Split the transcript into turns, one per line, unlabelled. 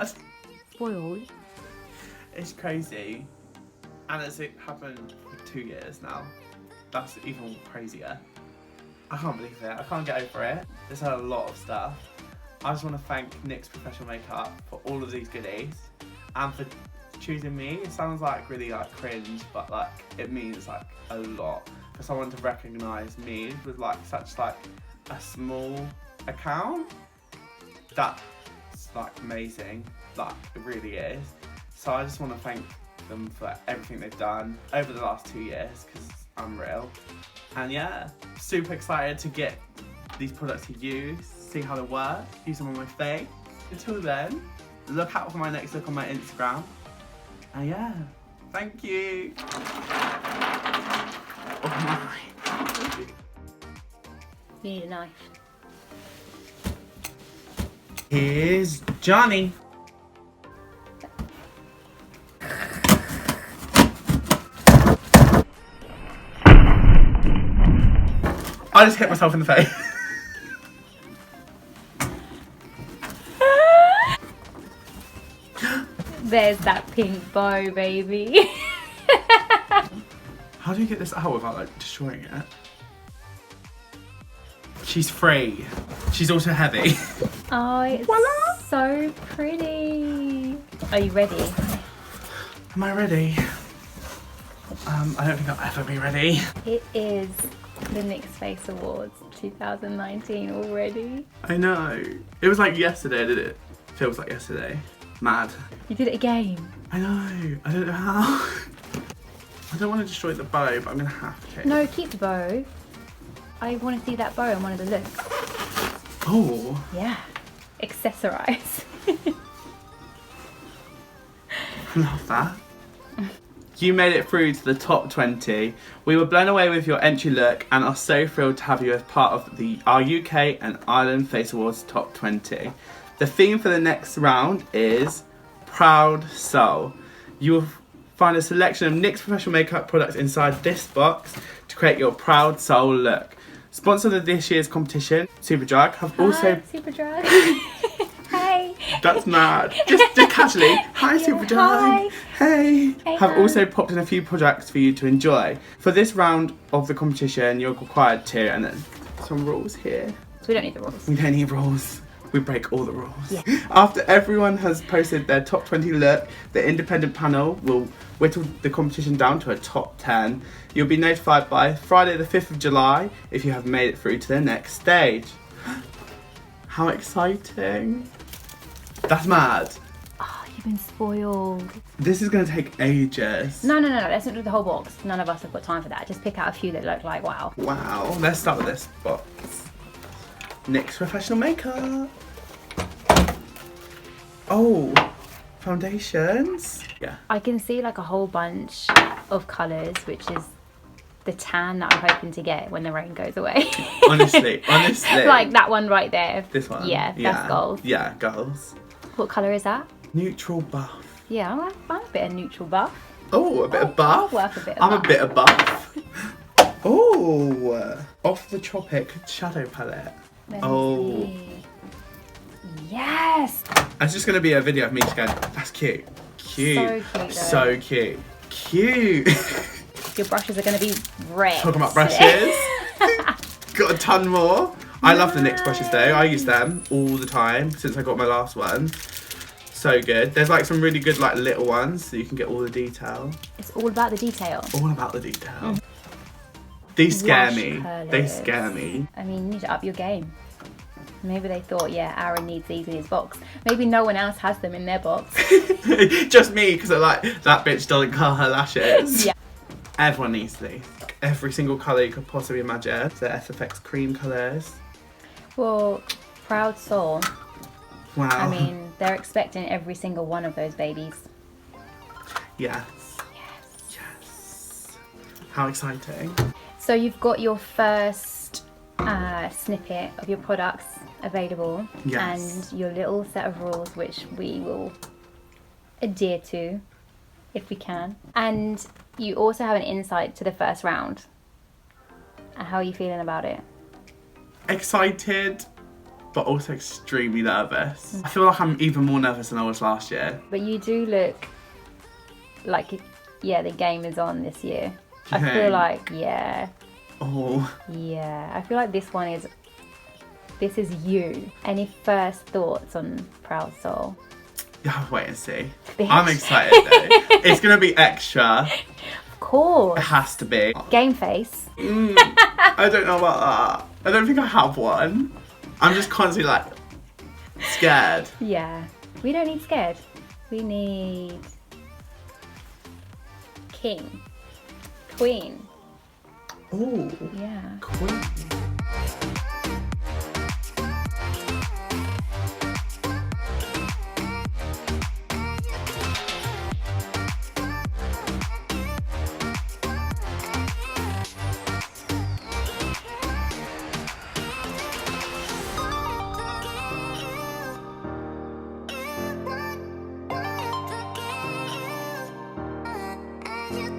mad.
Spoiled.
It's crazy. And it's happened for 2 years now. That's even crazier. I can't believe it. I can't get over it. There's a lot of stuff. I just want to thank NYX Professional Makeup for all of these goodies and for choosing me. It sounds like really like cringe, but like it means like a lot for someone to recognise me with like such like a small account. That's like amazing. Like it really is. So I just want to thank them for everything they've done over the last 2 years because it's unreal. And yeah, super excited to get these products to use, see how they work, use them on my face. Until then, look out for my next look on my Instagram. And yeah, thank you. Oh my.
You need a knife.
Here's Johnny. I just hit myself in the face.
There's that pink bow, baby.
How do you get this out without like destroying it? She's free. She's also heavy.
Oh, it's
Voila!
so pretty. Are you ready?
Am I ready? I don't think I'll ever be ready.
It is the NYX Face Awards 2019 already.
I know. It was like yesterday, did it? Feels like yesterday. Mad.
You did it again.
I know. I don't know how. I don't want to destroy the bow, but I'm gonna have to.
No, keep the bow. I want to see that bow in one of the looks.
Oh.
Yeah. Accessorize.
I love that. You made it through to the top 20. We were blown away with your entry look and are so thrilled to have you as part of our UK and Ireland Face Awards top 20. The theme for the next round is Proud Soul. You will find a selection of NYX Professional Makeup products inside this box to create your Proud Soul look. Sponsor of this year's competition, Superdrug, have also...
Hi, Superdrug. Hey.
That's mad. Just casually. Hi,
Yeah,
Superdrug.
hi.
Hey.
Hey,
Have
hi.
also popped in a few products for you to enjoy. For this round of the competition, you're required to, and then some rules here.
So we don't need the rules.
We don't need rules. We break all the rules.
Yeah.
After everyone has posted their top 20 look, the independent panel will whittle the competition down to a top 10. You'll be notified by Friday the 5th of July if you have made it through to the next stage. How exciting. That's mad.
Oh, you've been spoiled.
This is going to take ages.
No. Let's not do the whole box. None of us have got time for that. Just pick out a few that look like wow.
Wow. Let's start with this box. NYX Professional Makeup. Oh, foundations. Yeah.
I can see like a whole bunch of colours, which is the tan that I'm hoping to get when the rain goes away.
Honestly.
Like that one right there.
This one.
Yeah, that's gold.
Yeah, goals.
What colour is that?
Neutral buff.
Yeah, I'm a bit of neutral buff.
Oh, a bit of buff.
I'll work a bit of
I'm
buff.
a bit of buff. Oh, Off the Tropic shadow palette.
Let me
Oh.
see. Yes!
It's just going to be a video of me just going, that's cute. Cute.
So cute, though.
So cute. Cute.
Your brushes are going to be red.
Talking about brushes. Got a ton more. I love the NYX brushes though. I use them all the time since I got my last one. So good. There's like some really good like little ones so you can get all the detail.
It's all about the detail.
All about the detail. These scare
Wash
me.
colours.
They scare me.
I mean, you need to up your game. Maybe they thought, yeah, Aaron needs these in his box. Maybe no one else has them in their box.
Just me, because I like, that bitch doesn't curl her lashes.
Yeah.
Everyone needs these. Every single colour you could possibly imagine. The SFX cream colours.
Well, Proud Soul.
Wow.
I mean, they're expecting every single one of those babies.
Yes.
Yes.
Yes. How exciting.
So you've got your first snippet of your products available.
Yes.
And your little set of rules, which we will adhere to if we can. And you also have an insight to the first round. How are you feeling about it?
Excited. but also extremely nervous. I feel like I'm even more nervous than I was last year.
But you do look like, yeah, the game is on this year. I feel
think?
like, yeah.
Oh,
Yeah, I feel like this is you. Any first thoughts on Proud Soul?
yeah, wait and see.
Bitch.
I'm excited though. It's gonna be extra.
Of course.
It has to be.
Game face.
I don't know about that. I don't think I have one. I'm just constantly like scared.
Yeah. We don't need scared. We need king. Queen.
Oh,
Yeah.
queen.
You